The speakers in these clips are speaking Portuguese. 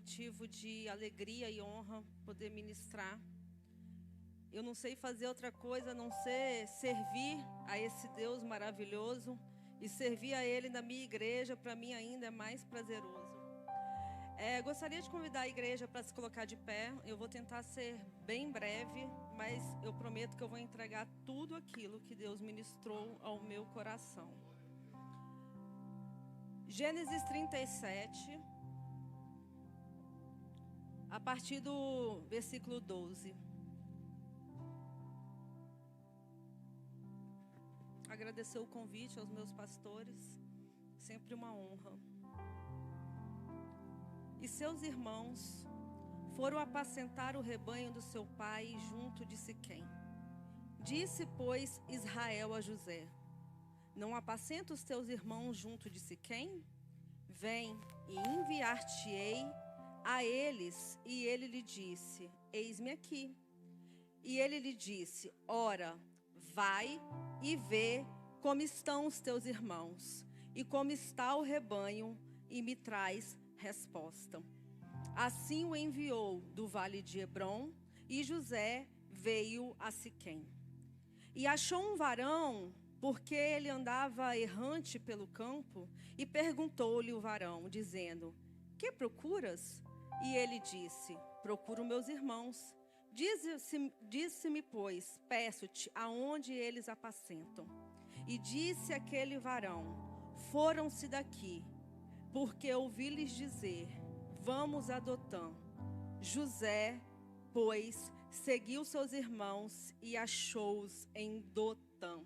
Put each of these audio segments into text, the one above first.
motivo de alegria e honra poder ministrar. Eu não sei fazer outra coisa a não ser servir a esse Deus maravilhoso, e servir a Ele na minha igreja, para mim ainda é mais prazeroso. Gostaria de convidar a igreja para se colocar de pé. Eu vou tentar ser bem breve, mas eu prometo que eu vou entregar tudo aquilo que Deus ministrou ao meu coração. Gênesis 37, a partir do versículo 12. Agradecer o convite aos meus pastores, sempre uma honra. E seus irmãos foram apacentar o rebanho do seu pai junto de Siquém. Disse, pois, Israel a José: não apacenta os teus irmãos junto de Siquém? Vem e enviar-te-ei a eles. E ele lhe disse: eis-me aqui. E ele lhe disse: ora, vai e vê como estão os teus irmãos, e como está o rebanho, e me traz resposta. Assim o enviou do vale de Hebrom, e José veio a Siquém. E achou um varão, porque ele andava errante pelo campo, e perguntou-lhe o varão, dizendo: que procuras? E ele disse: procuro meus irmãos. Disse-me, pois, peço-te aonde eles apacentam. E disse aquele varão: foram-se daqui, porque ouvi-lhes dizer: vamos a Dotã. José, pois, seguiu seus irmãos e achou-os em Dotã.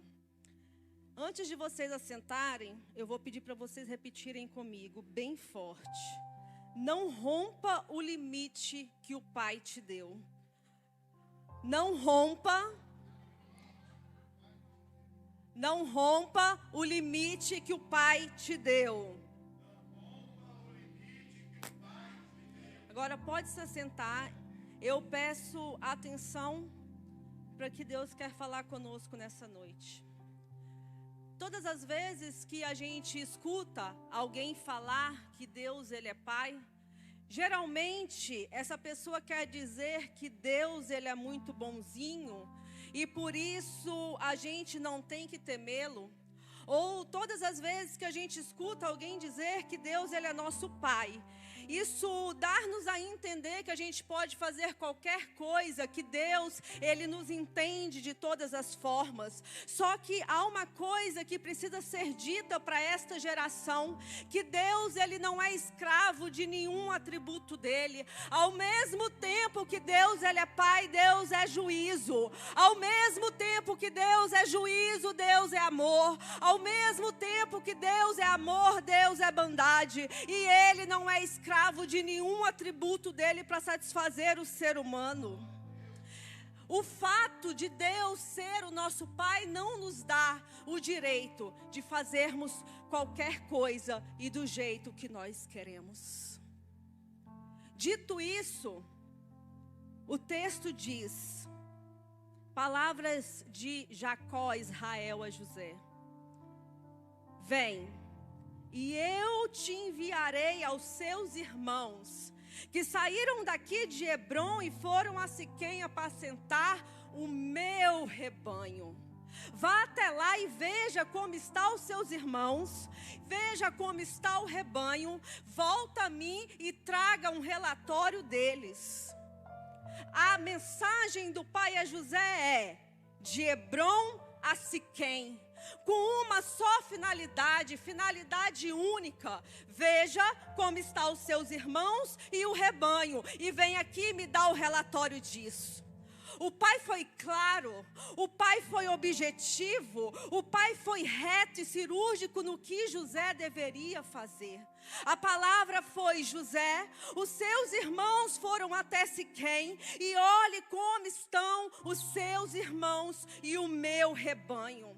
Antes de vocês assentarem, eu vou pedir para vocês repetirem comigo, bem forte: não rompa o limite que o Pai te deu. Não rompa o limite que o Pai te deu. Agora pode se assentar. Eu peço atenção para que Deus quer falar conosco nessa noite. Todas as vezes que a gente escuta alguém falar que Deus, Ele é Pai, geralmente essa pessoa quer dizer que Deus, Ele é muito bonzinho e por isso a gente não tem que temê-lo. Ou todas as vezes que a gente escuta alguém dizer que Deus, Ele é nosso Pai, isso dá-nos a entender que a gente pode fazer qualquer coisa, que Deus, Ele nos entende de todas as formas. Só que há uma coisa que precisa ser dita para esta geração, que Deus, Ele não é escravo de nenhum atributo dEle. Ao mesmo tempo que Deus, Ele é Pai, Deus é juízo. Ao mesmo tempo que Deus é juízo, Deus é amor. Ao mesmo tempo que Deus é amor, Deus é bondade. E Ele não é escravo de nenhum atributo dele para satisfazer o ser humano. O fato de Deus ser o nosso Pai não nos dá o direito de fazermos qualquer coisa e do jeito que nós queremos. Dito isso, o texto diz, palavras de Jacó, Israel a José: vem, e eu te enviarei aos seus irmãos, que saíram daqui de Hebrom e foram a Siquém apacentar o meu rebanho. Vá até lá e veja como estão os seus irmãos, veja como está o rebanho, volta a mim e traga um relatório deles. A mensagem do pai a José é: de Hebrom a Siquém, com uma só finalidade única: veja como estão os seus irmãos e o rebanho, e vem aqui me dar o relatório disso. O pai foi claro, o pai foi objetivo, o pai foi reto e cirúrgico no que José deveria fazer. A palavra foi: José, os seus irmãos foram até Siquém, e olhe como estão os seus irmãos e o meu rebanho.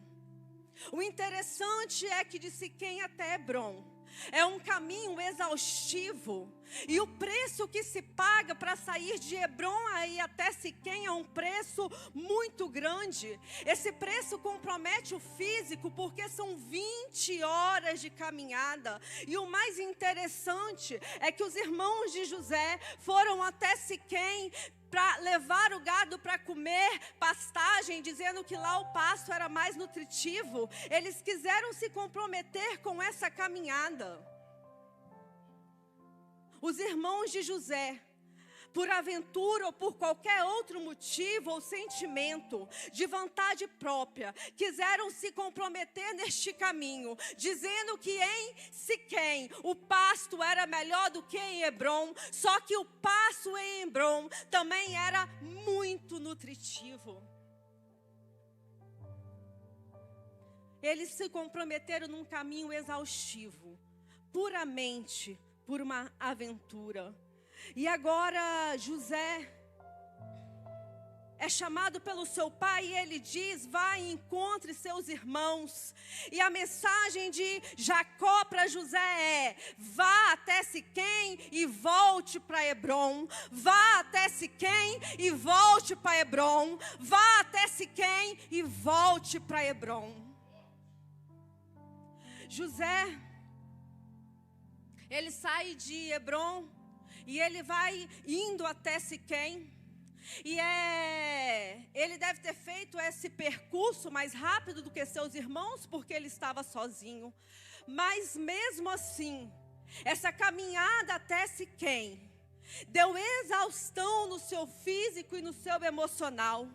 O interessante é que de Siquém até Hebrom é um caminho exaustivo, E o preço que se paga para sair de Hebrom aí até Siquém é um preço muito grande. Esse preço compromete o físico, porque são 20 horas de caminhada. E o mais interessante é que os irmãos de José foram até Siquém para levar o gado para comer pastagem, dizendo que lá o pasto era mais nutritivo. Eles quiseram se comprometer com essa caminhada. Os irmãos de José, por aventura ou por qualquer outro motivo ou sentimento de vontade própria, quiseram se comprometer neste caminho, dizendo que em Siquém o pasto era melhor do que em Hebrom, só que o pasto em Hebrom também era muito nutritivo. Eles se comprometeram num caminho exaustivo, puramente por uma aventura. E agora José é chamado pelo seu pai e ele diz: vá e encontre seus irmãos. E a mensagem de Jacó para José é: vá até Siquém e volte para Hebrom. Vá até Siquém e volte para Hebrom. Vá até Siquém e volte para Hebrom. José, ele sai de Hebrom e ele vai indo até Siquém. E ele deve ter feito esse percurso mais rápido do que seus irmãos, porque ele estava sozinho. Mas mesmo assim, essa caminhada até Siquém deu exaustão no seu físico e no seu emocional.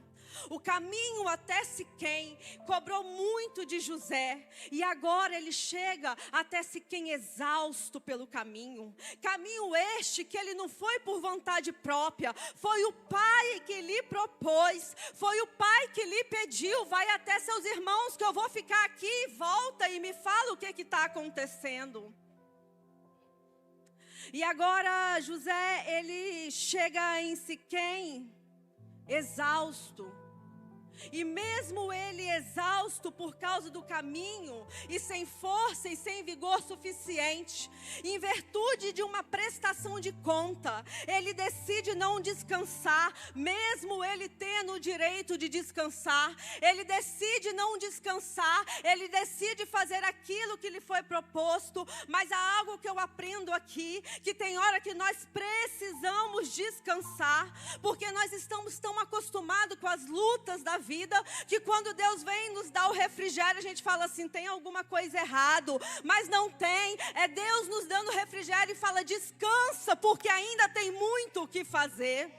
O caminho até Siquém cobrou muito de José. E agora ele chega até Siquém exausto pelo caminho. Caminho este que ele não foi por vontade própria. Foi o pai que lhe propôs. Foi o pai que lhe pediu: vai até seus irmãos que eu vou ficar aqui. Volta e me fala o que está acontecendo. E agora José, ele chega em Siquém exausto. E mesmo ele exausto por causa do caminho, e sem força e sem vigor suficiente, em virtude de uma prestação de conta, ele decide não descansar, mesmo ele tendo o direito de descansar. Ele decide não descansar, ele decide fazer aquilo que lhe foi proposto. Mas há algo que eu aprendo aqui, que tem hora que nós precisamos descansar, porque nós estamos tão acostumados com as lutas da vida, que quando Deus vem nos dar o refrigério, a gente fala assim: tem alguma coisa errado. Mas não tem, é Deus nos dando refrigério e fala: descansa, porque ainda tem muito o que fazer.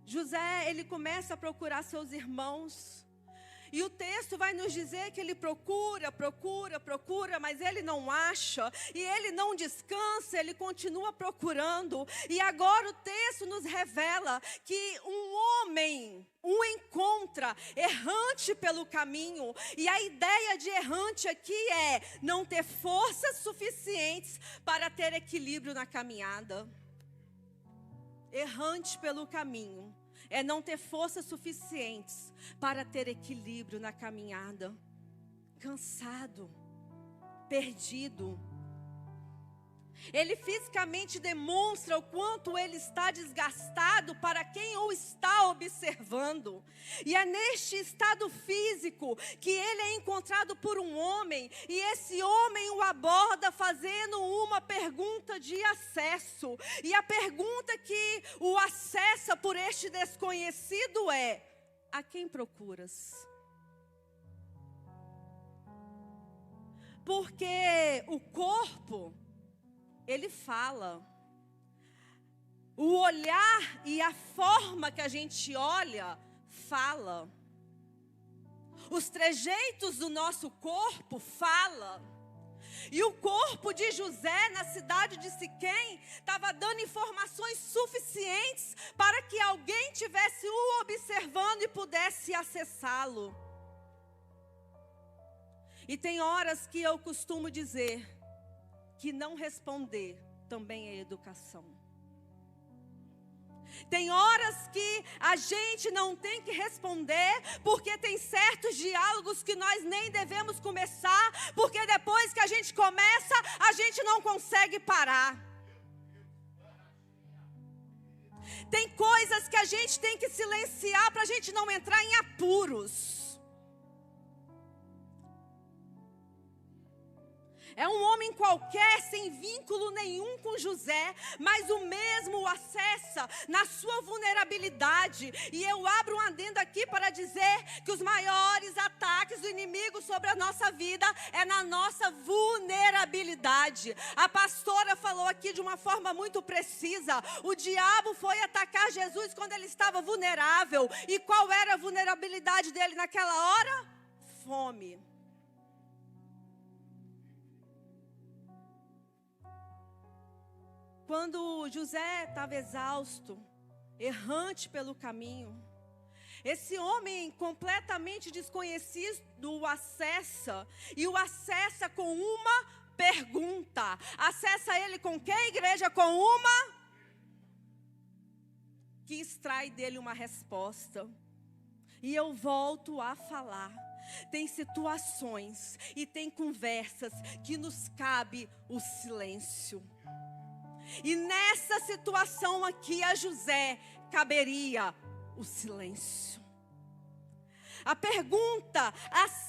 José, ele começa a procurar seus irmãos. E o texto vai nos dizer que ele procura, mas ele não acha. E ele não descansa, ele continua procurando. E agora o texto nos revela que um homem o encontra errante pelo caminho. E a ideia de errante aqui é não ter forças suficientes para ter equilíbrio na caminhada. Errante pelo caminho é não ter forças suficientes para ter equilíbrio na caminhada. Cansado, perdido. Ele fisicamente demonstra o quanto ele está desgastado para quem o está observando. E é neste estado físico que ele é encontrado por um homem. E esse homem o aborda fazendo uma pergunta de acesso. E a pergunta que o acessa por este desconhecido é: a quem procuras? Porque o corpo, ele fala. O olhar e a forma que a gente olha, fala. Os trejeitos do nosso corpo, fala. E o corpo de José na cidade de Siquém estava dando informações suficientes para que alguém tivesse o observando e pudesse acessá-lo. E tem horas que eu costumo dizer que não responder também é educação. Tem horas que a gente não tem que responder, porque tem certos diálogos que nós nem devemos começar, porque depois que a gente começa, a gente não consegue parar. Tem coisas que a gente tem que silenciar para a gente não entrar em apuros. É um homem qualquer, sem vínculo nenhum com José, mas o mesmo o acessa na sua vulnerabilidade. E eu abro um adendo aqui para dizer que os maiores ataques do inimigo sobre a nossa vida é na nossa vulnerabilidade. A pastora falou aqui de uma forma muito precisa. O diabo foi atacar Jesus quando ele estava vulnerável. E qual era a vulnerabilidade dele naquela hora? Fome. Quando José estava exausto, errante pelo caminho, esse homem completamente desconhecido o acessa, e o acessa com uma pergunta. Acessa ele com que, igreja? Com uma que extrai dele uma resposta. E eu volto a falar. Tem situações e tem conversas que nos cabe o silêncio. E nessa situação aqui a José caberia o silêncio. A pergunta,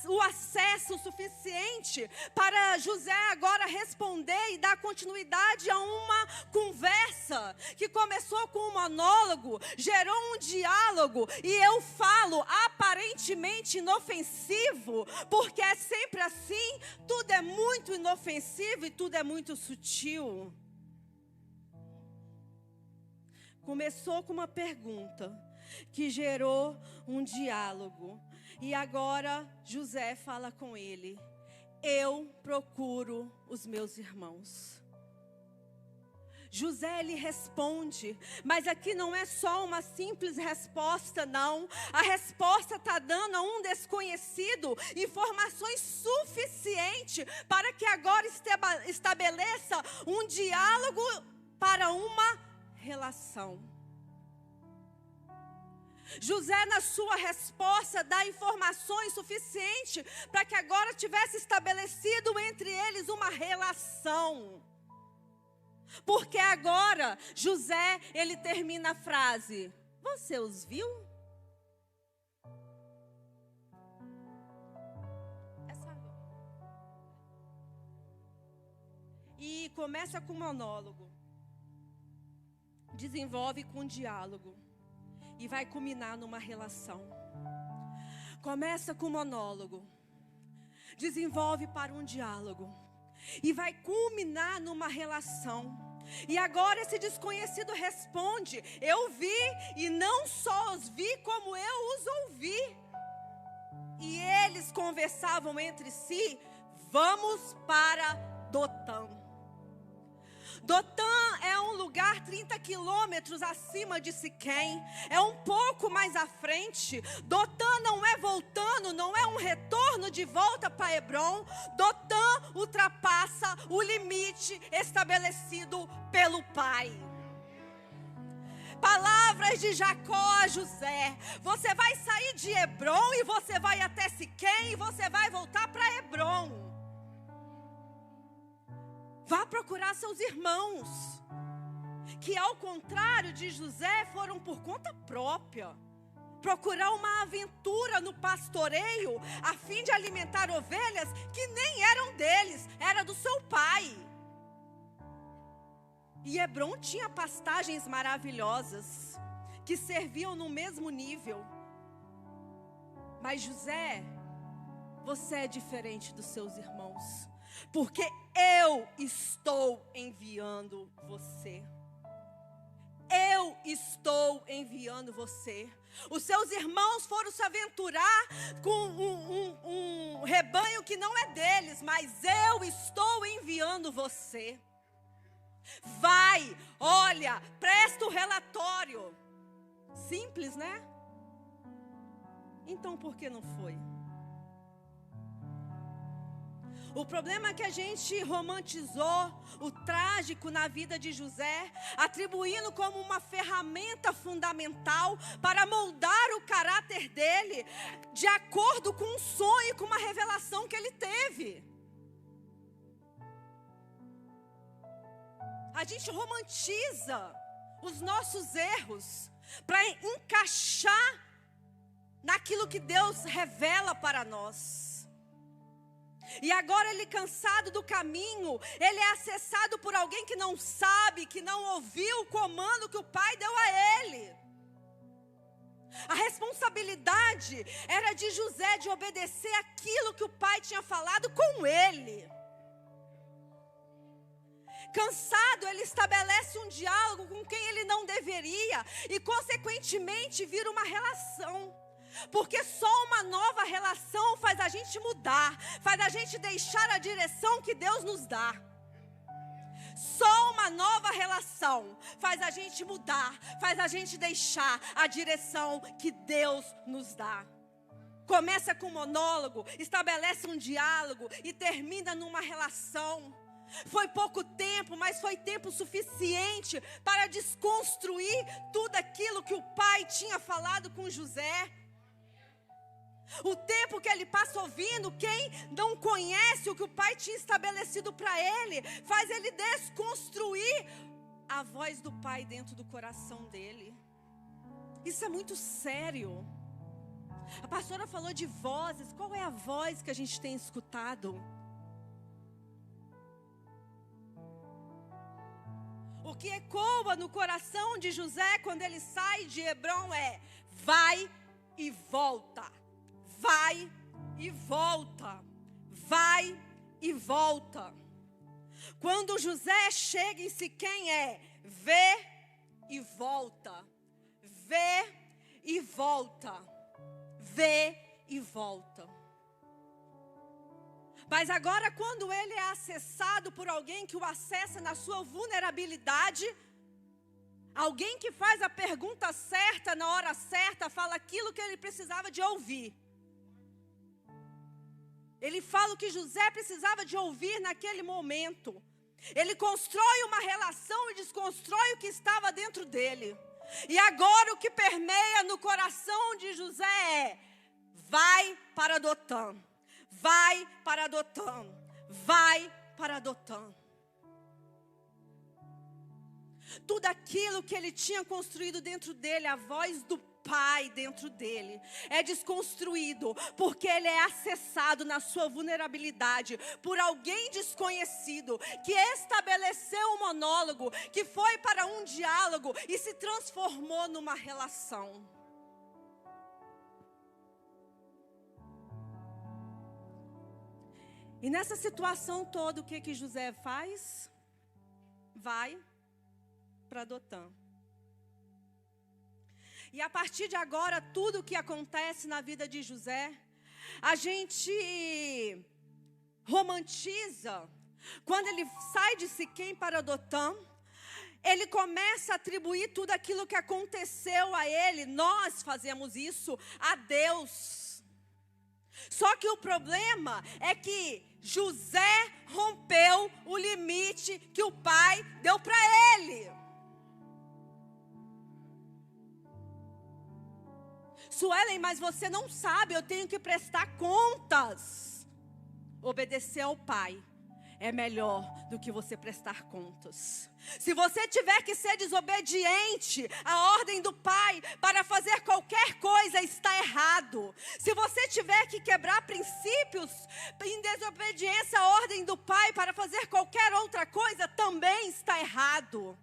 o acesso suficiente para José agora responder e dar continuidade a uma conversa que começou com um monólogo, gerou um diálogo, e eu falo aparentemente inofensivo, porque é sempre assim, tudo é muito inofensivo e tudo é muito sutil. Começou com uma pergunta que gerou um diálogo. E agora José fala com ele: eu procuro os meus irmãos. José lhe responde, mas aqui não é só uma simples resposta, não. A resposta está dando a um desconhecido informações suficientes para que agora estabeleça um diálogo para uma relação. José, na sua resposta, dá informações suficientes para que agora tivesse estabelecido entre eles uma relação. Porque agora José, ele termina a frase: você os viu? E começa com um monólogo. Desenvolve com um diálogo e vai culminar numa relação. Começa com um monólogo, desenvolve para um diálogo e vai culminar numa relação. E agora esse desconhecido responde: eu vi, e não só os vi, como eu os ouvi. E eles conversavam entre si: vamos para Dotã. Dotã é um lugar 30 quilômetros acima de Siquém. É um pouco mais à frente. Dotã não é voltando, não é um retorno de volta para Hebrom. Dotã ultrapassa o limite estabelecido pelo pai. Palavras de Jacó a José: você vai sair de Hebrom e você vai até Siquém e você vai voltar para Hebrom. Vá procurar seus irmãos, que ao contrário de José foram por conta própria, procurar uma aventura no pastoreio, a fim de alimentar ovelhas que nem eram deles, era do seu pai. E Hebrom tinha pastagens maravilhosas, que serviam no mesmo nível. Mas José, você é diferente dos seus irmãos, porque eu estou enviando você. Eu estou enviando você. Os seus irmãos foram se aventurar com um rebanho que não é deles, mas eu estou enviando você. Vai, olha, presta o relatório. Simples, né? Então por que não foi? O problema é que a gente romantizou o trágico na vida de José, atribuindo como uma ferramenta fundamental para moldar o caráter dele, de acordo com um sonho e com uma revelação que ele teve. A gente romantiza os nossos erros para encaixar naquilo que Deus revela para nós. E agora ele, cansado do caminho, ele é acessado por alguém que não sabe, que não ouviu o comando que o pai deu a ele. A responsabilidade era de José de obedecer aquilo que o pai tinha falado com ele. Cansado, ele estabelece um diálogo com quem ele não deveria e, consequentemente, vira uma relação. Porque só uma nova relação faz a gente mudar, faz a gente deixar a direção que Deus nos dá. Só uma nova relação faz a gente mudar, faz a gente deixar a direção que Deus nos dá. Começa com um monólogo, estabelece um diálogo e termina numa relação. Foi pouco tempo, mas foi tempo suficiente para desconstruir tudo aquilo que o pai tinha falado com José. O tempo que ele passa ouvindo, quem não conhece o que o pai tinha estabelecido para ele, faz ele desconstruir a voz do pai dentro do coração dele. Isso é muito sério. A pastora falou de vozes. Qual é a voz que a gente tem escutado? O que ecoa no coração de José quando ele sai de Hebrom é: vai e volta. Vai e volta, vai e volta. Quando José chega em Siquém vê e volta, vê e volta, vê e volta. Mas agora, quando ele é acessado por alguém que o acessa na sua vulnerabilidade, alguém que faz a pergunta certa na hora certa, fala aquilo que ele precisava de ouvir. Ele fala o que José precisava de ouvir naquele momento. Ele constrói uma relação e desconstrói o que estava dentro dele. E agora o que permeia no coração de José é: vai para Dotã, vai para Dotã, vai para Dotã. Tudo aquilo que ele tinha construído dentro dele, a voz do pai dentro dele, é desconstruído, porque ele é acessado na sua vulnerabilidade por alguém desconhecido, que estabeleceu um monólogo, que foi para um diálogo e se transformou numa relação. E nessa situação toda, o que José faz? Vai para Dotã. E a partir de agora, tudo o que acontece na vida de José, a gente romantiza. Quando ele sai de Siquém para Dotã, ele começa a atribuir tudo aquilo que aconteceu a ele. Nós fazemos isso a Deus. Só que o problema é que José rompeu o limite que o pai deu para ele. Suelen, mas você não sabe, eu tenho que prestar contas. Obedecer ao pai é melhor do que você prestar contas. Se você tiver que ser desobediente à ordem do pai para fazer qualquer coisa, está errado. Se você tiver que quebrar princípios em desobediência à ordem do pai para fazer qualquer outra coisa, também está errado.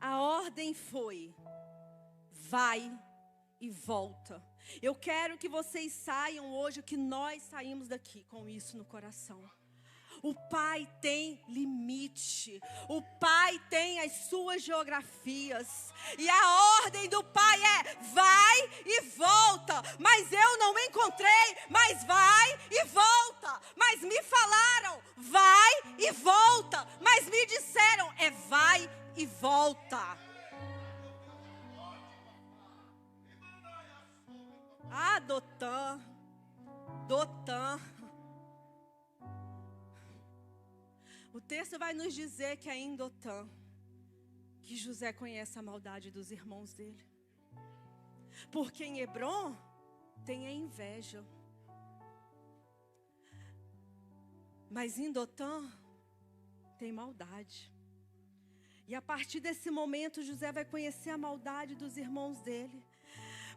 A ordem foi: vai e volta. Eu quero que vocês saiam hoje, que nós saímos daqui com isso no coração. O pai tem limite. O pai tem as suas geografias. E a ordem do pai é: vai e volta. Mas eu não encontrei, mas vai e volta. Mas me falaram, vai e volta. Mas me disseram, vai e volta. Dotã. Dotã. O texto vai nos dizer que é em Dotã que José conhece a maldade dos irmãos dele. Porque em Hebrom tem a inveja. Mas em Dotã tem maldade. E a partir desse momento José vai conhecer a maldade dos irmãos dele.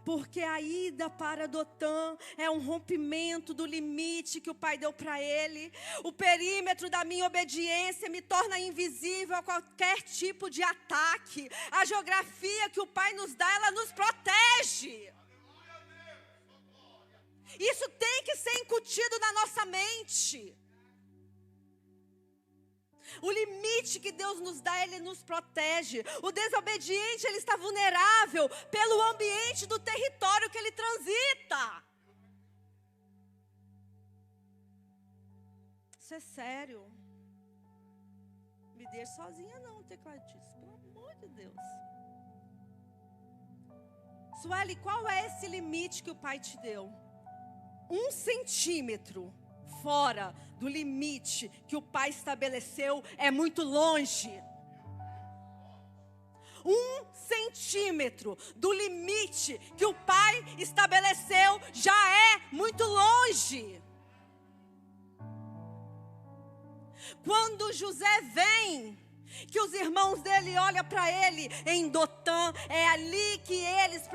Porque a ida para Dotã é um rompimento do limite que o pai deu para ele. O perímetro da minha obediência me torna invisível a qualquer tipo de ataque. A geografia que o pai nos dá, ela nos protege. Isso tem que ser incutido na nossa mente. O limite que Deus nos dá, Ele nos protege. O desobediente, ele está vulnerável pelo ambiente do território que ele transita. Isso é sério. Me deixe sozinha não, tecladista. Pelo amor de Deus. Sueli, qual é esse limite que o Pai te deu? 1 centímetro fora do limite que o Pai estabeleceu é muito longe. 1 centímetro do limite que o Pai estabeleceu já é muito longe. Quando José vem, que os irmãos dele olham para ele em Dotã, é ali que eles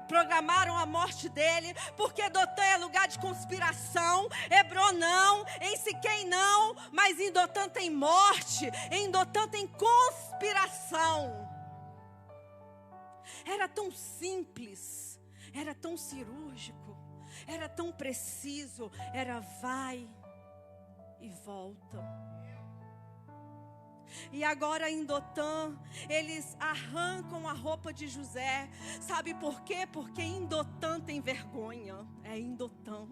programaram a morte dele, porque Dotã é lugar de conspiração, Hebrom não, em Siquém não, mas em Dotã tem morte, em Dotã tem conspiração. Era tão simples, era tão cirúrgico, era tão preciso, era vai e volta. E agora em Dotã, eles arrancam a roupa de José. Sabe por quê? Porque em Dotã tem vergonha. É em Dotã.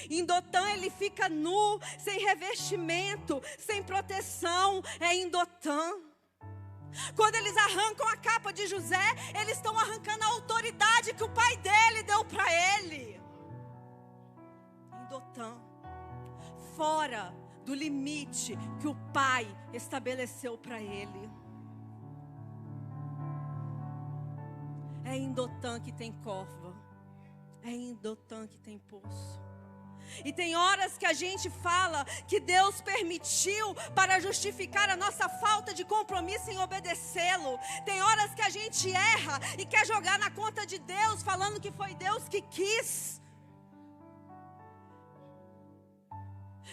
Em Dotã ele fica nu, sem revestimento, sem proteção. É em Dotã. Quando eles arrancam a capa de José, eles estão arrancando a autoridade que o pai dele deu para ele. Em Dotã. Fora do limite que o pai estabeleceu para ele. É em Dotã que tem cova. É em Dotã que tem poço. E tem horas que a gente fala que Deus permitiu para justificar a nossa falta de compromisso em obedecê-lo. Tem horas que a gente erra e quer jogar na conta de Deus, falando que foi Deus que quis.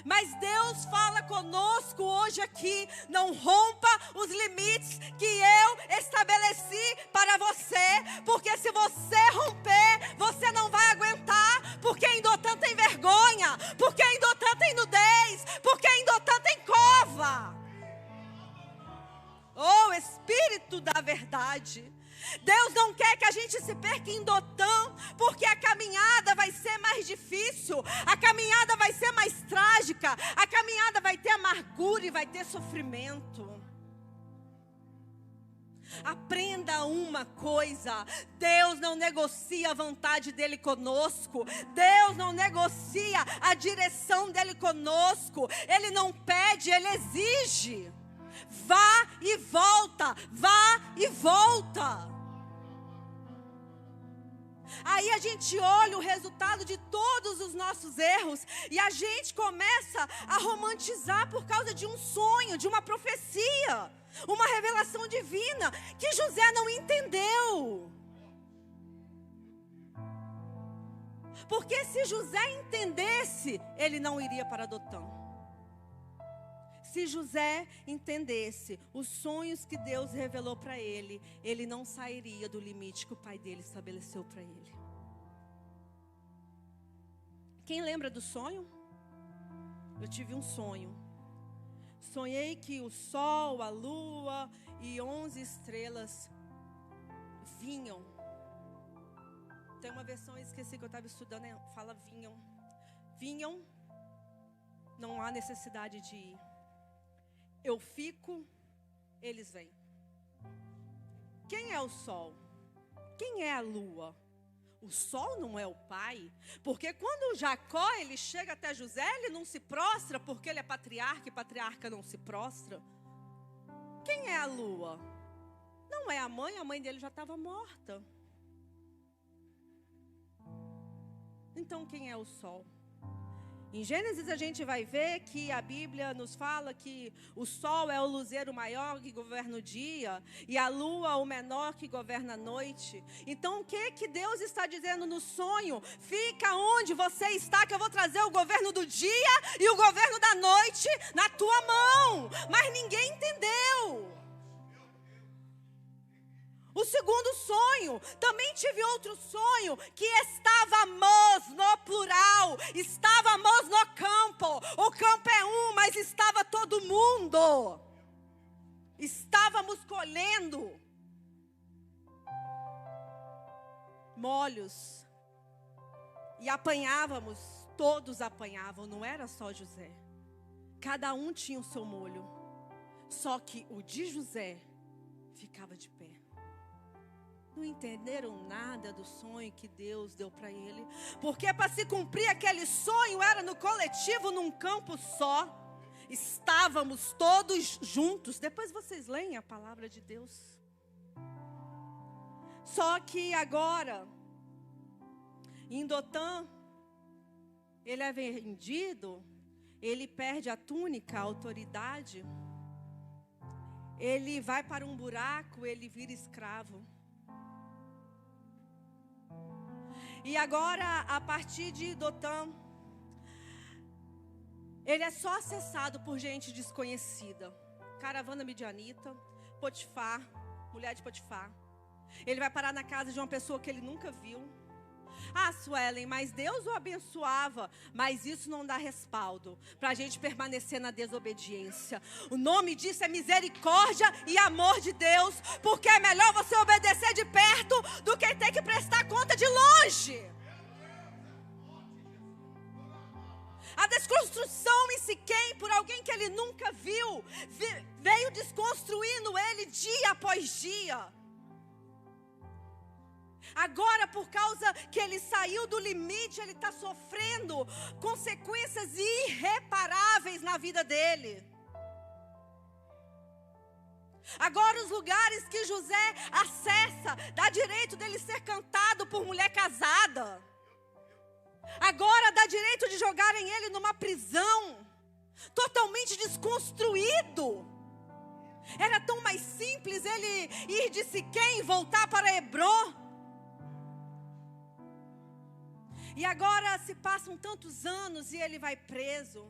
Mas Deus fala conosco hoje aqui: não rompa os limites que eu estabeleci para você, porque se você romper, você não vai aguentar, porque em Dotã tem vergonha, porque em Dotã tem nudez, porque em Dotã tem cova. Oh, Espírito da verdade. Deus não quer que a gente se perca em Dotã, porque a caminhada vai ser mais difícil, a caminhada vai ser mais trágica, a caminhada vai ter amargura e vai ter sofrimento. Aprenda uma coisa: Deus não negocia a vontade dele conosco, Deus não negocia a direção dele conosco, Ele não pede, Ele exige. Vá e volta, vá e volta. Aí a gente olha o resultado de todos os nossos erros e a gente começa a romantizar por causa de um sonho, de uma profecia, uma revelação divina que José não entendeu. Porque se José entendesse, ele não iria para Dotã. Se José entendesse os sonhos que Deus revelou para ele, ele não sairia do limite que o pai dele estabeleceu para ele. Quem lembra do sonho? Eu tive um sonho. Sonhei que o sol, a lua e 11 estrelas vinham. Tem uma versão, eu esqueci que eu estava estudando, fala vinham. Vinham, não há necessidade de ir. Eu fico, eles vêm. Quem é o sol? Quem é a lua? O sol não é o pai, porque quando Jacó ele chega até José, ele não se prostra porque ele é patriarca e patriarca não se prostra. Quem é a lua? Não é a mãe dele já estava morta. Então quem é o sol? Em Gênesis a gente vai ver que a Bíblia nos fala que o sol é o luzeiro maior que governa o dia e a lua o menor que governa a noite. Então o que Deus está dizendo no sonho? Fica onde você está que eu vou trazer o governo do dia e o governo da noite na tua mão. Mas ninguém entendeu. O segundo sonho, também tive outro sonho, que estávamos no plural, estávamos no campo. O campo é um, mas estava todo mundo. Estávamos colhendo molhos e apanhávamos, todos apanhavam, não era só José. Cada um tinha o seu molho, só que o de José ficava de pé. Não entenderam nada do sonho que Deus deu para ele. Porque para se cumprir aquele sonho era no coletivo, num campo só. Estávamos todos juntos. Depois vocês leem a palavra de Deus. Só que agora, em Dotã, ele é vendido. Ele perde a túnica, a autoridade. Ele vai para um buraco, ele vira escravo. E agora, a partir de Dotã, ele é só acessado por gente desconhecida. Caravana midianita, Potifar, mulher de Potifar. Ele vai parar na casa de uma pessoa que ele nunca viu. Ah, Suelen, mas Deus o abençoava. Mas isso não dá respaldo para a gente permanecer na desobediência. O nome disso é misericórdia e amor de Deus. Porque é melhor você obedecer de perto do que ter que prestar conta de longe. A desconstrução em Siquém por alguém que ele nunca viu veio desconstruindo ele dia após dia. Agora, por causa que ele saiu do limite, ele está sofrendo consequências irreparáveis na vida dele. Agora, os lugares que José acessa, dá direito dele ser cantado por mulher casada. Agora, dá direito de jogarem ele numa prisão, totalmente desconstruído. Era tão mais simples ele ir de Siquém e voltar para Hebrom. E agora se passam tantos anos e ele vai preso.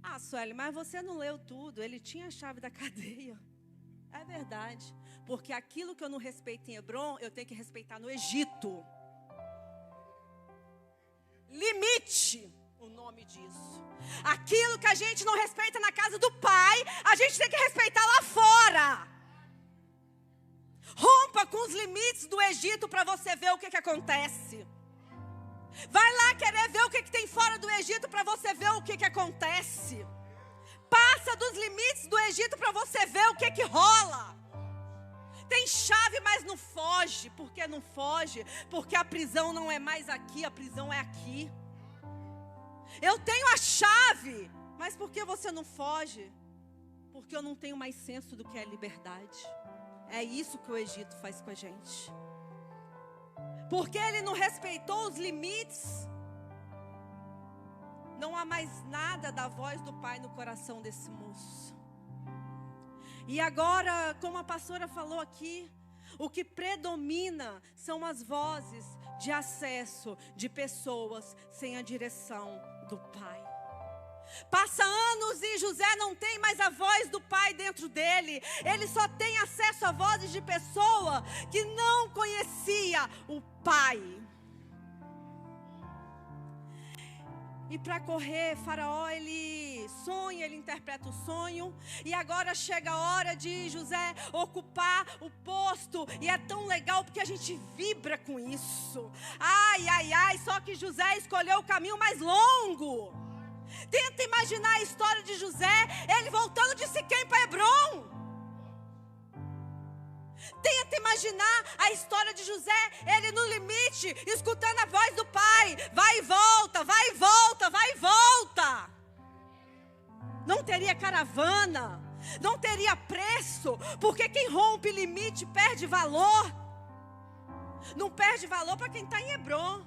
Ah, Sueli, mas você não leu tudo. Ele tinha a chave da cadeia. É verdade. Porque aquilo que eu não respeito em Hebrom, eu tenho que respeitar no Egito. Limite, o nome disso. Aquilo que a gente não respeita na casa do pai, a gente tem que respeitar lá fora. Rompa com os limites do Egito para você ver o que acontece. Vai lá querer ver o que tem fora do Egito para você ver o que acontece. Passa dos limites do Egito para você ver o que rola. Tem chave, mas não foge. Por que não foge? Porque a prisão não é mais aqui, a prisão é aqui. Eu tenho a chave, mas por que você não foge? Porque eu não tenho mais senso do que é liberdade. É isso que o Egito faz com a gente. Porque ele não respeitou os limites. Não há mais nada da voz do Pai no coração desse moço. E agora, como a pastora falou aqui, o que predomina são as vozes de acesso de pessoas sem a direção do Pai. Passa anos e José não tem mais a voz do pai dentro dele. Ele só tem acesso a vozes de pessoa que não conhecia o pai. E para correr, Faraó, ele sonha, ele interpreta o sonho. E agora chega a hora de José ocupar o posto. E é tão legal porque a gente vibra com isso. Ai, ai, ai, só que José escolheu o caminho mais longo. Tenta imaginar a história de José, ele voltando de Siquém para Hebrom. Tenta imaginar a história de José, ele no limite, escutando a voz do pai, vai e volta, vai e volta, vai e volta. Não teria caravana, não teria preço, porque quem rompe limite perde valor. Não perde valor para quem está em Hebron,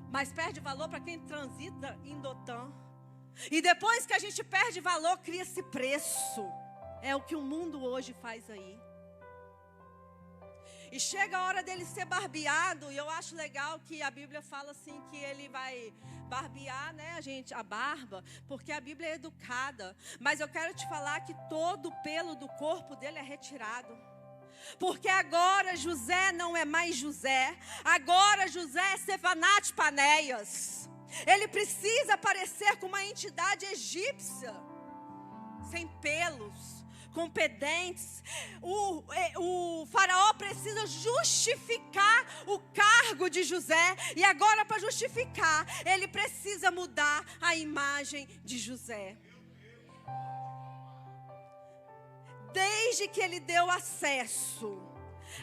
mas perde valor para quem transita em Dotã. E depois que a gente perde valor, cria-se preço. É o que o mundo hoje faz aí. E chega a hora dele ser barbeado, e eu acho legal que a Bíblia fala assim, que ele vai barbear, né, a barba, porque a Bíblia é educada. Mas eu quero te falar que todo o pelo do corpo dele é retirado. Porque agora José não é mais José, agora José é Sefanate Panéias. Ele precisa aparecer com uma entidade egípcia, sem pelos, com pendentes. O faraó precisa justificar o cargo de José. E agora, para justificar, ele precisa mudar a imagem de José. Desde que ele deu acesso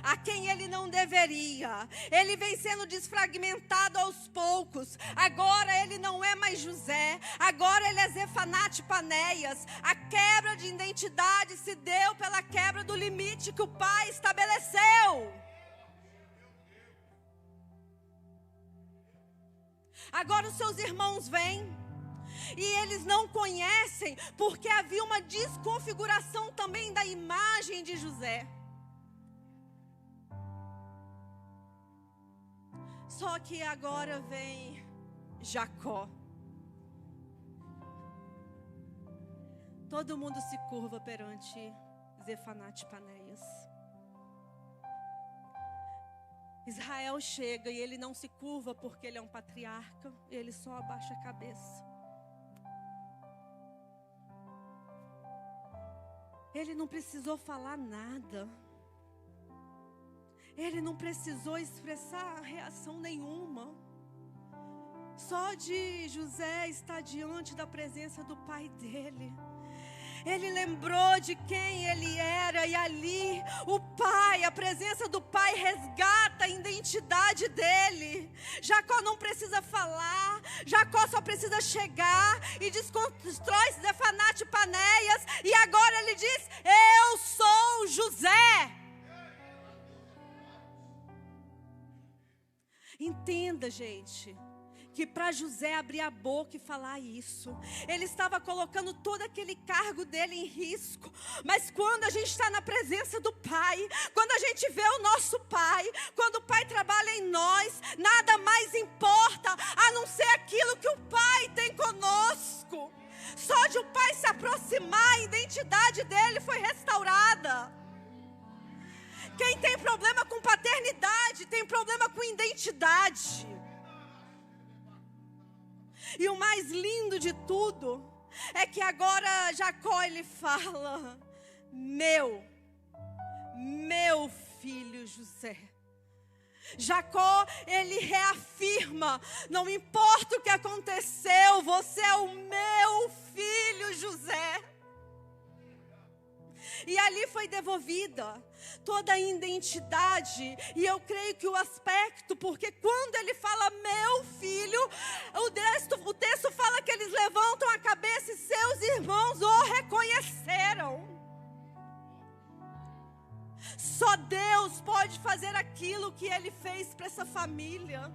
a quem ele não deveria, ele vem sendo desfragmentado aos poucos. Agora ele não é mais José, agora ele é Zefanate Panéias. A quebra de identidade se deu pela quebra do limite que o pai estabeleceu. Agora os seus irmãos vêm e eles não conhecem, porque havia uma desconfiguração também da imagem de José. Só que agora vem Jacó. Todo mundo se curva perante Zefanate Panéias. Israel chega e ele não se curva porque ele é um patriarca, ele só abaixa a cabeça. Ele não precisou falar nada. Ele não precisou expressar reação nenhuma. Só de José estar diante da presença do pai dele, ele lembrou de quem ele era. E ali o pai, a presença do pai resgata a identidade dele. Jacó não precisa falar, Jacó só precisa chegar e desconstrói Zefanate Panéias. E agora ele diz: eu sou José. Entenda, gente, que para José abrir a boca e falar isso, ele estava colocando todo aquele cargo dele em risco. Mas quando a gente está na presença do Pai, quando a gente vê o nosso Pai, quando o Pai trabalha em nós, nada mais importa a não ser aquilo que o Pai tem conosco. Só de o Pai se aproximar, a identidade dele foi restaurada. Quem tem problema com paternidade, tem problema com identidade. E o mais lindo de tudo é que agora Jacó ele fala: meu filho José. Jacó ele reafirma: não importa o que aconteceu, você é o meu filho José. E ali foi devolvida toda a identidade. E eu creio que o aspecto, porque quando ele fala meu filho, o texto fala que eles levantam a cabeça e seus irmãos o reconheceram. Só Deus pode fazer aquilo que ele fez para essa família.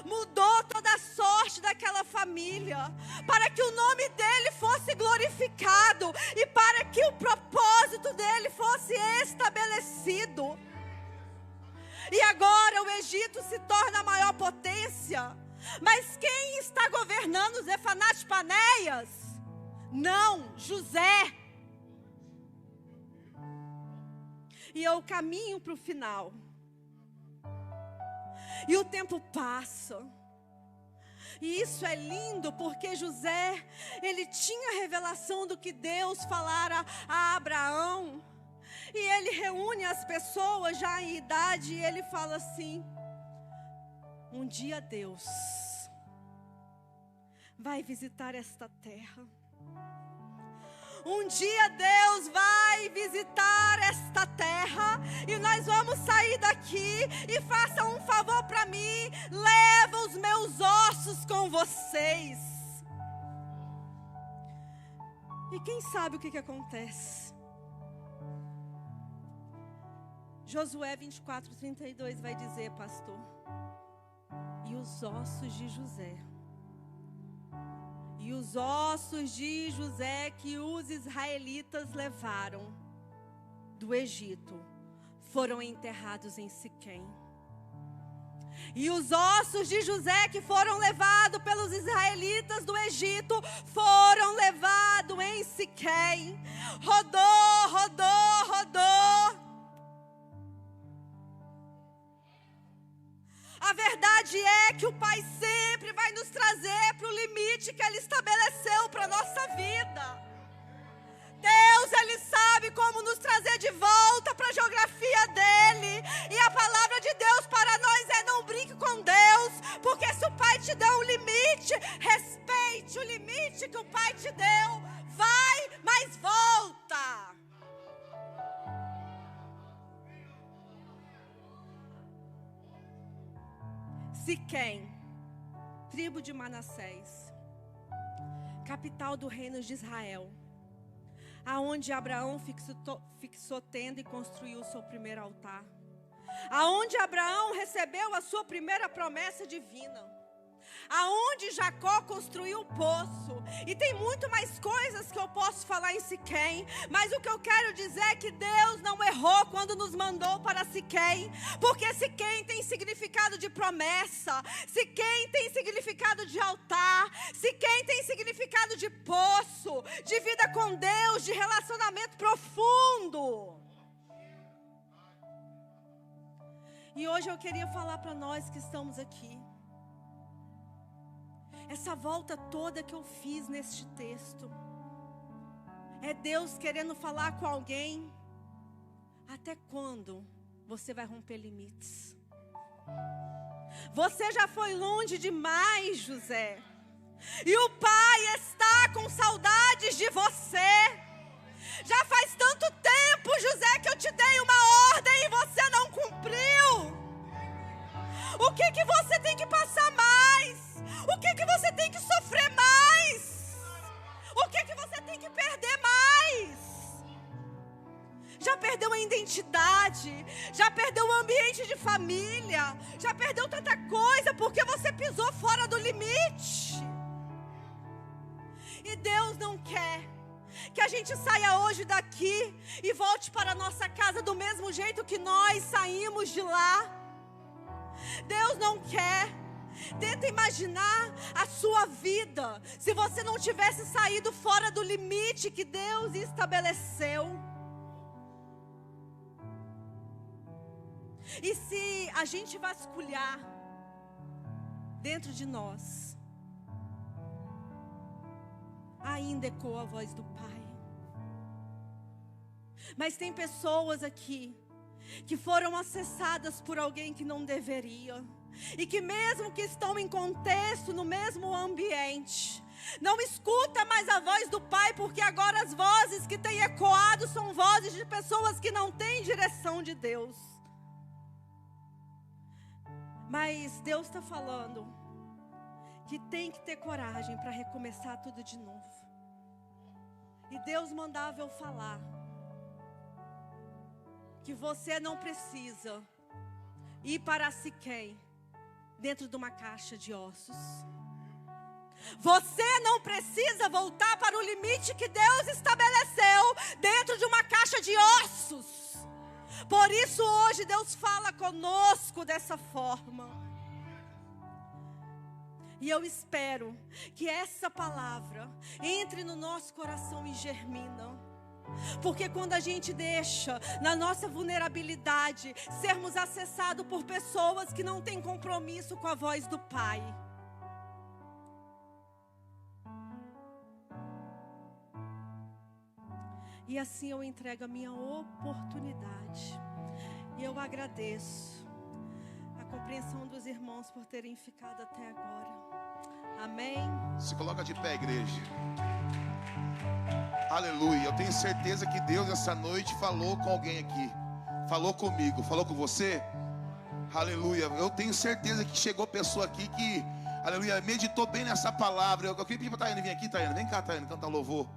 Mudou toda a sorte daquela família, para que o nome dele fosse glorificado e para que o propósito dele fosse estabelecido. E agora o Egito se torna a maior potência. Mas quem está governando Zefanate Panéias? Não, José. E eu caminho para o final. E o tempo passa. E isso é lindo, porque José, ele tinha revelação do que Deus falara a Abraão. E ele reúne as pessoas já em idade e ele fala assim: um dia Deus vai visitar esta terra. Um dia Deus vai visitar esta terra e nós vamos sair daqui. E faça um favor para mim, leva os meus ossos com vocês. E quem sabe o que acontece? Josué 24:32 vai dizer, pastor: e os ossos de José, e os ossos de José que os israelitas levaram do Egito foram enterrados em Siquém. E os ossos de José que foram levados pelos israelitas do Egito foram levados em Siquém. Rodou, rodou, rodou. A verdade é que o Pai sempre vai nos trazer para o limite que Ele estabeleceu para a nossa vida. Deus, Ele sabe como nos trazer de volta para a geografia dEle. E a palavra de Deus para nós é: não brinque com Deus. Porque se o Pai te deu um limite, respeite o limite que o Pai te deu. Vai, mas volta. Siquém, tribo de Manassés, capital do reino de Israel, aonde Abraão fixou tenda e construiu o seu primeiro altar, aonde Abraão recebeu a sua primeira promessa divina, aonde Jacó construiu o poço. E tem muito mais coisas que eu posso falar em Siquém, mas o que eu quero dizer é que Deus não errou quando nos mandou para Siquém, porque Siquém tem significado de promessa, Siquém tem significado de altar, Siquém tem significado de poço, de vida com Deus, de relacionamento profundo. E hoje eu queria falar para nós que estamos aqui, essa volta toda que eu fiz neste texto, é Deus querendo falar com alguém. Até quando você vai romper limites? Você já foi longe demais, José. E o Pai está com saudades de você. Já faz tanto tempo, José, que eu te dei uma ordem e você não cumpriu. O que você tem que passar mais? O que você tem que sofrer mais? O que você tem que perder mais? Já perdeu a identidade, já perdeu o ambiente de família, já perdeu tanta coisa porque você pisou fora do limite. E Deus não quer que a gente saia hoje daqui e volte para a nossa casa do mesmo jeito que nós saímos de lá. Deus não quer. Tenta imaginar a sua vida se você não tivesse saído fora do limite que Deus estabeleceu. E se a gente vasculhar dentro de nós, ainda ecoa a voz do Pai. Mas tem pessoas aqui que foram acessadas por alguém que não deveria, e que mesmo que estão em contexto, no mesmo ambiente, não escuta mais a voz do Pai, porque agora as vozes que têm ecoado são vozes de pessoas que não têm direção de Deus. Mas Deus está falando que tem que ter coragem para recomeçar tudo de novo. E Deus mandava eu falar que você não precisa ir para Siquém dentro de uma caixa de ossos. Você não precisa voltar para o limite que Deus estabeleceu dentro de uma caixa de ossos. Por isso hoje Deus fala conosco dessa forma. E eu espero que essa palavra entre no nosso coração e germina. Porque quando a gente deixa na nossa vulnerabilidade sermos acessados por pessoas que não têm compromisso com a voz do Pai, e assim eu entrego a minha oportunidade. E eu agradeço a compreensão dos irmãos por terem ficado até agora. Amém? Se coloca de pé, igreja. Aleluia. Eu tenho certeza que Deus essa noite falou com alguém aqui. Falou comigo, falou com você. Aleluia. Eu tenho certeza que chegou pessoa aqui que, aleluia, meditou bem nessa palavra. Eu queria pedir para a Tayane vir aqui, Tayane. Vem cá, Tayane, canta louvor.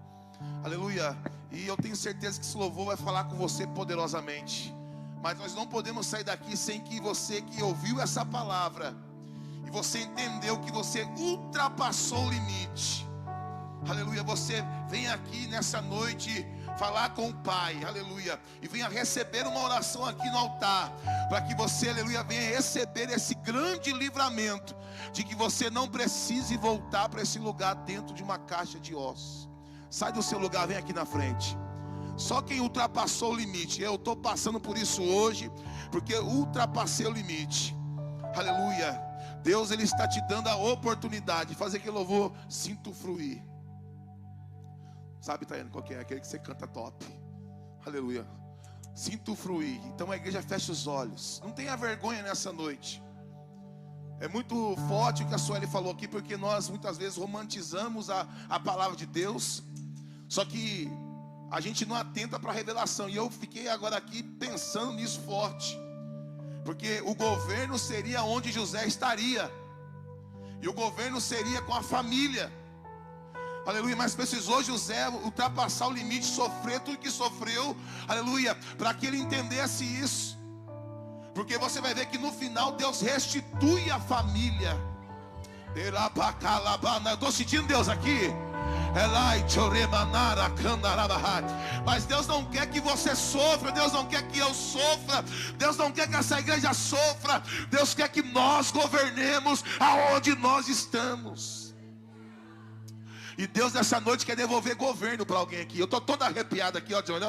Aleluia. E eu tenho certeza que esse louvor vai falar com você poderosamente. Mas nós não podemos sair daqui sem que você que ouviu essa palavra e você entendeu que você ultrapassou o limite. Aleluia, você vem aqui nessa noite falar com o Pai, aleluia, e venha receber uma oração aqui no altar, para que você, aleluia, venha receber esse grande livramento, de que você não precise voltar para esse lugar dentro de uma caixa de ossos. Sai do seu lugar, vem aqui na frente. Só quem ultrapassou o limite, eu estou passando por isso hoje, porque ultrapassei o limite, aleluia. Deus, Ele está te dando a oportunidade de fazer aquele louvor, sinto fruir. Sabe, Tayane, qual que é? Aquele que você canta top. Aleluia. Sinto fruir. Então a igreja fecha os olhos. Não tenha vergonha nessa noite. É muito forte o que a Sueli falou aqui, porque nós muitas vezes romantizamos a palavra de Deus. Só que a gente não atenta para a revelação. E eu fiquei agora aqui pensando nisso forte. Porque o governo seria onde José estaria. E o governo seria com a família. Aleluia, mas precisou José ultrapassar o limite, sofrer tudo que sofreu, aleluia, para que ele entendesse isso. Porque você vai ver que no final Deus restitui a família. Eu estou sentindo Deus aqui. Mas Deus não quer que você sofra, Deus não quer que eu sofra, Deus não quer que essa igreja sofra. Deus quer que nós governemos aonde nós estamos. E Deus nessa noite quer devolver governo para alguém aqui. Eu estou todo arrepiado aqui, ó, Johnny.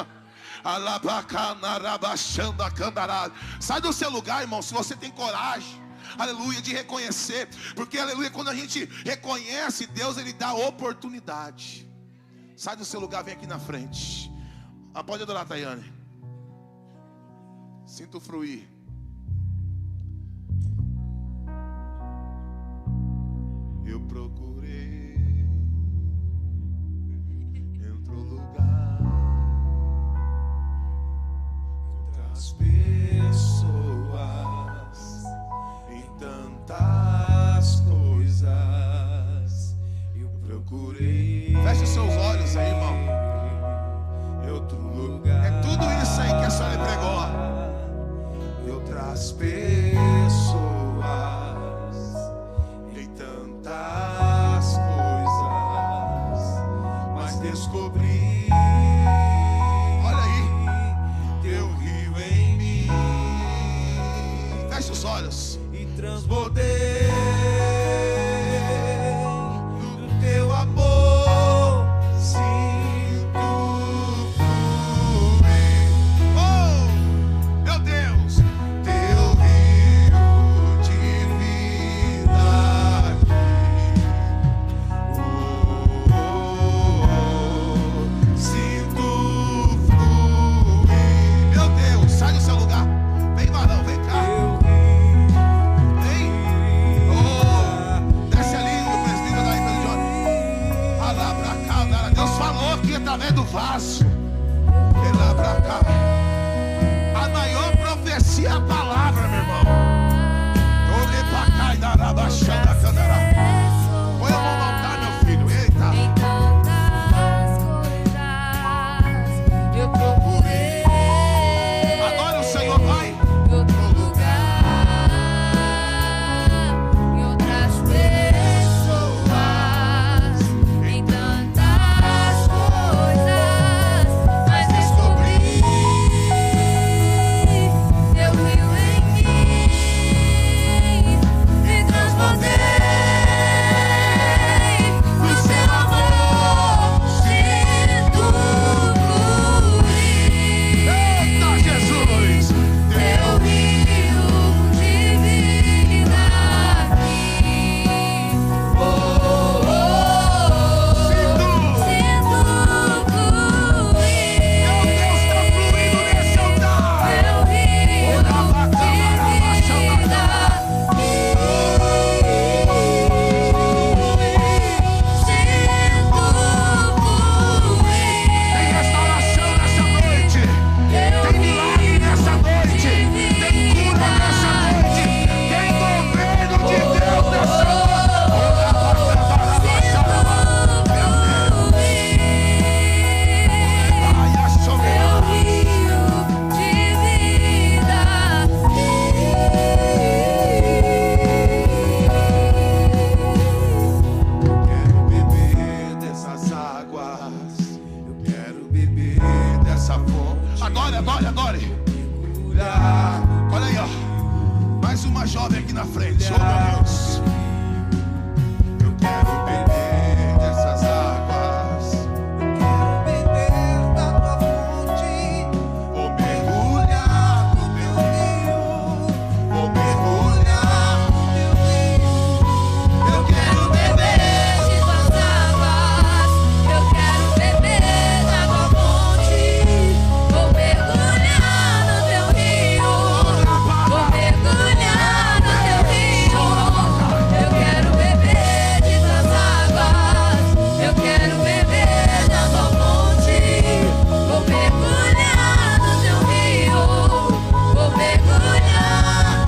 Sai do seu lugar, irmão, se você tem coragem, aleluia, de reconhecer. Porque, aleluia, quando a gente reconhece Deus, Ele dá oportunidade. Sai do seu lugar, vem aqui na frente. Pode adorar, Tayane. Sinto fruir. Eu procurei as pessoas em tantas coisas eu procurei. Feche os seus olhos aí, irmão. Em outro lugar. É tudo isso aí que a senhora pregou. Em outras pessoas em tantas coisas, mas descobri. Os olhos e transbordei do teu amor, sinto fluir. Oh, meu Deus, teu rio de vida aqui. Sinto fluir. Meu Deus, sai do seu lugar. Vem, varão, vem cá. Através do vaso, lá pra cá. A maior profecia é a palavra, meu irmão. Olhe pra cá e dará baixando a candará. Põe a mão no altar, meu filho. Eita. Em tantas coisas eu procurei. Adore o Senhor, vai. Em outro lugar, em outras pessoas, em tantas coisas, mas descobri teu rio. Adore, adore, adore. Olha aí, ó. Mais uma jovem aqui na frente. Oh, meu Deus. Eu quero beber dessas águas. Quero beber da tua fonte. Vou mergulhar no teu rio. Vou mergulhar no teu rio. Eu quero beber de tuas águas, eu quero beber da tua fonte. Vou mergulhar no teu rio, vou mergulhar no teu rio. Eu quero beber de tuas águas, eu quero beber da tua fonte. Vou mergulhar no teu rio, vou mergulhar.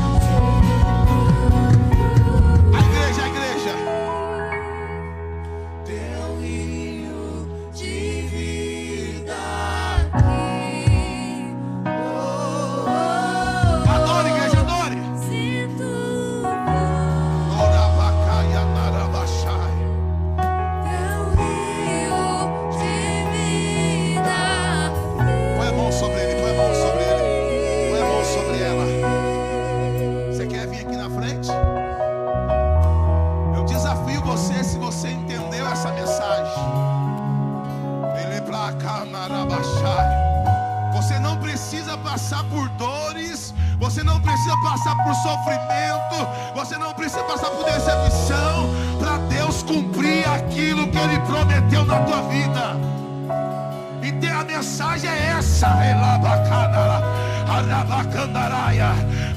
a igreja. Teu rio de vida Aqui, Adore, igreja, adore. sinto Orabacaia, narabachai. teu rio de vida. Põe a mão sobre ele, põe a mão sobre ele. Põe a mão sobre ela. Você quer vir aqui na frente? Eu desafio você, se você entendeu essa mensagem. Ele pra cá, narabachai. Você não precisa passar por dores. Você não precisa passar por sofrimento. Você não precisa passar por decepção para Deus cumprir aquilo que Ele prometeu na tua vida. E a mensagem é essa.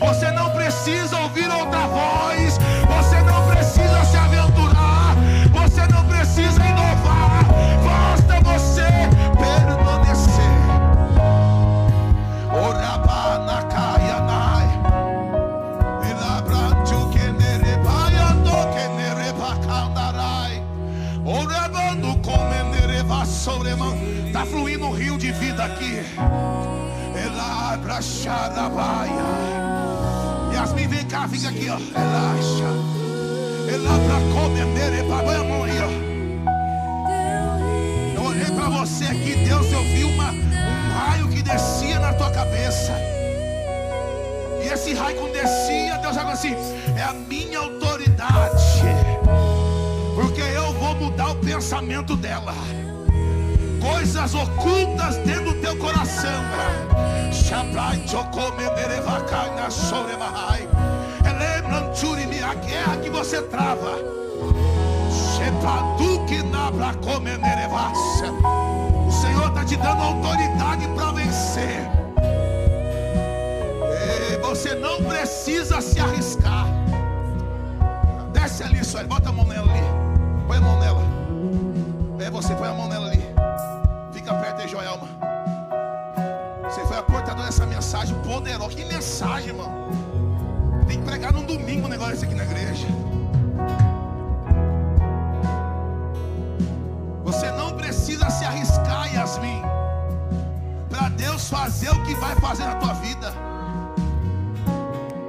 Você não precisa ouvir outra voz. Você não precisa se aventurar. Você não precisa inovar. Basta você permanecer. Está fluindo um rio de vida aqui. Yasmin, vem cá, fica aqui, ó. Relaxa. Põe a mão aí, ó. Eu olhei para você aqui, Deus, eu vi um raio que descia na tua cabeça. E esse raio quando descia, Deus falou assim: é a minha autoridade, porque eu vou mudar o pensamento dela. Coisas ocultas dentro do teu coração. A guerra que você trava. O Senhor está te dando autoridade para vencer. E você não precisa se arriscar. Desce ali, só bota a mão nela ali. Põe a mão nela. É você, põe a mão nela ali. Fica perto aí, Joelma. Você foi a portadora dessa mensagem poderosa. Que mensagem, mano. Tem que pregar num domingo um negócio desse aqui na igreja. Você não precisa se arriscar, Yasmin, para Deus fazer o que vai fazer na tua vida.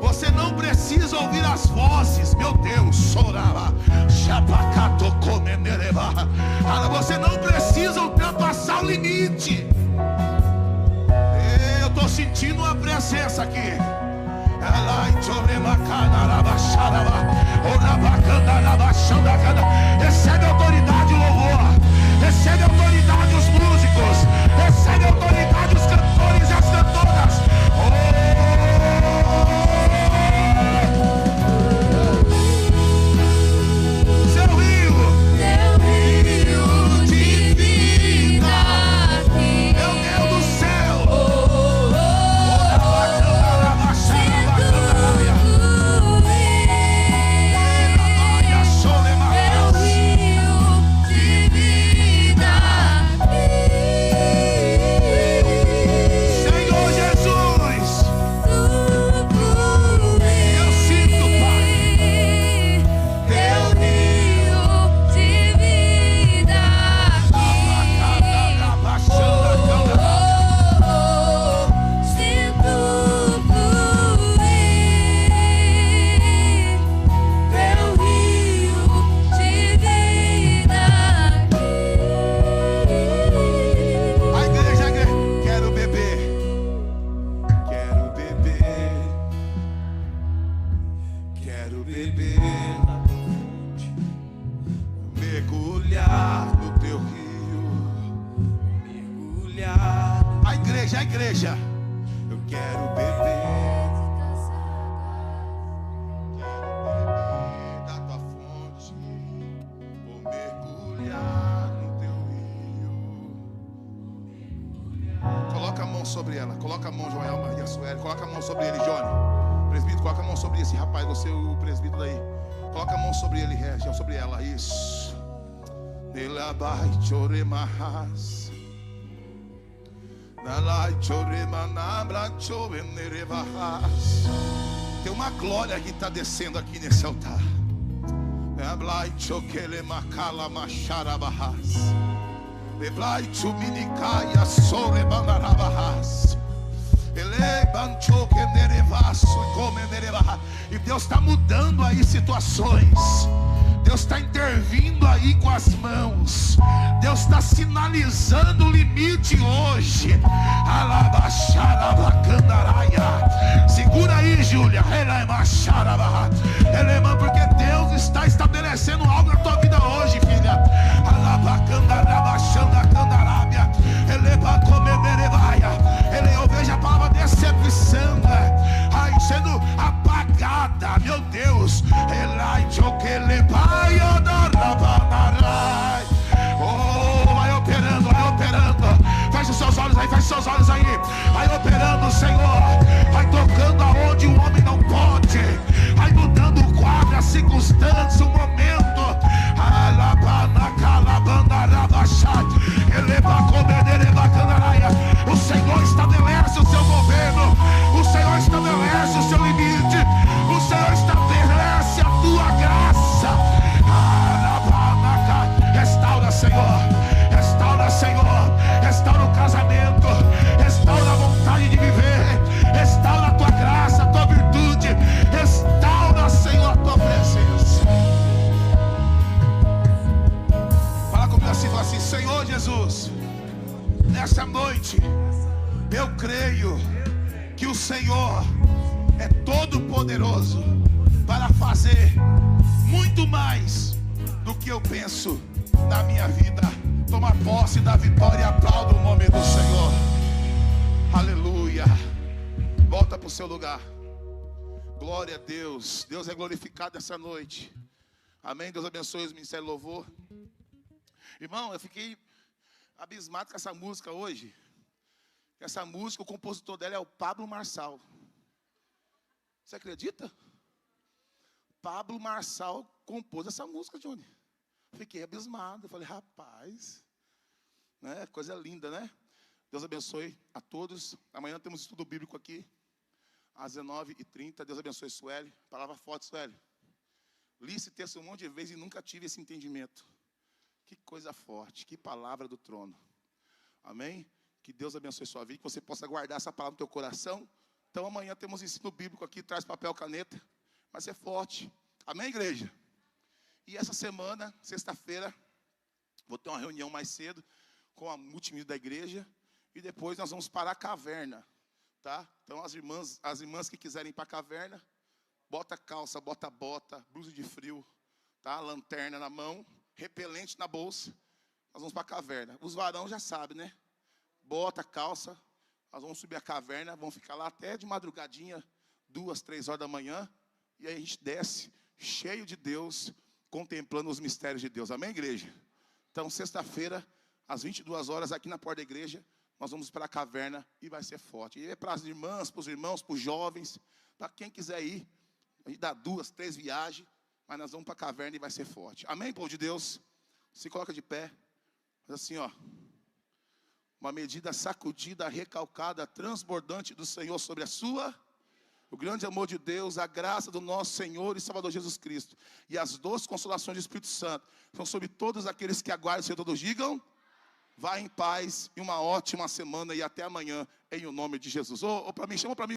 Você não precisa ouvir as vozes, meu Deus. Você não precisa ultrapassar o limite. Eu estou sentindo uma presença aqui. Recebe autoridade o louvor. Recebe autoridade os músicos. Recebe autoridade os cantores e as cantoras. Seu rio de vida, meu Deus do céu. mergulhar. A igreja. Eu quero beber Da tua fonte, vou mergulhar no teu rio. Coloca a mão sobre ela, coloca a mão, Joelma e a Sueli, coloca a mão sobre ele, Johnny. Presbítero, coloca a mão sobre esse rapaz, você, o presbítero daí. Coloca a mão sobre ele, sobre ela, isso. Nelabai choremahas. Tem uma glória que está descendo aqui nesse altar. E Deus está mudando aí situações. Deus está intervindo aí com as mãos. Deus está sinalizando o limite hoje. Segura aí, Júlia. Porque Deus está estabelecendo algo na tua vida hoje, filha. Eu vejo a palavra decepção sendo apagada, meu Deus. Vai operando. Feche os seus olhos aí. Vai operando, Senhor. Vai tocando aonde o homem não pode. Vai mudando o quadro, a circunstância, o momento. O Senhor estabelece o seu governo. O Senhor estabelece o seu limite. O Senhor estabelece a tua graça. Restaura, Senhor. Restaura o casamento. Restaura a vontade de viver. Restaura a tua graça, a tua virtude. Restaura, Senhor, a tua presença. Fala comigo assim, fala assim: Senhor Jesus, nessa noite eu creio que o Senhor é todo poderoso para fazer muito mais do que eu penso na minha vida. Toma posse da vitória e aplauda o nome do Senhor. Aleluia. Volta para o seu lugar. Glória a Deus. Deus é glorificado essa noite. Amém. Deus abençoe os ministérios de louvor. Irmão, eu fiquei abismado com essa música hoje. Essa música, o compositor dela é o Pablo Marçal. Você acredita? Pablo Marçal compôs essa música, Johnny. Fiquei abismado. Eu falei, rapaz, né? Coisa linda, né? Deus abençoe a todos. Amanhã temos estudo bíblico aqui, às 19h30. Deus abençoe, Sueli. Palavra forte, Sueli. Li esse texto um monte de vezes e nunca tive esse entendimento. Que coisa forte, que palavra do trono. Amém? Que Deus abençoe sua vida, que você possa guardar essa palavra no teu coração. Então amanhã temos ensino bíblico aqui, traz papel, caneta. Vai ser forte. Amém, igreja? E essa semana, sexta-feira, vou ter uma reunião mais cedo com a multimídia da igreja. E depois nós vamos para a caverna, tá? Então as irmãs que quiserem ir para a caverna, bota calça, bota bota, blusa de frio, tá? Lanterna na mão, repelente na bolsa. Nós vamos para a caverna. Os varões já sabem, né? Bota calça, nós vamos subir a caverna, vamos ficar lá até de madrugadinha, 2, 3 horas da manhã. E aí a gente desce, cheio de Deus, contemplando os mistérios de Deus. Amém, igreja? Então, sexta-feira, às 22 horas, aqui na porta da igreja, nós vamos para a caverna e vai ser forte. E é para as irmãs, para os irmãos, para os jovens, para quem quiser ir. A gente dá 2, 3 viagens, mas nós vamos para a caverna e vai ser forte. Amém, povo de Deus? Se coloca de pé. Faz assim, ó. Uma medida sacudida, recalcada, transbordante do Senhor sobre a sua. O grande amor de Deus, a graça do nosso Senhor e Salvador Jesus Cristo. E as doces consolações do Espírito Santo são sobre todos aqueles que aguardam o Senhor. Todos digam, vá em paz e uma ótima semana e até amanhã, em o nome de Jesus. Para mim, chama para mim.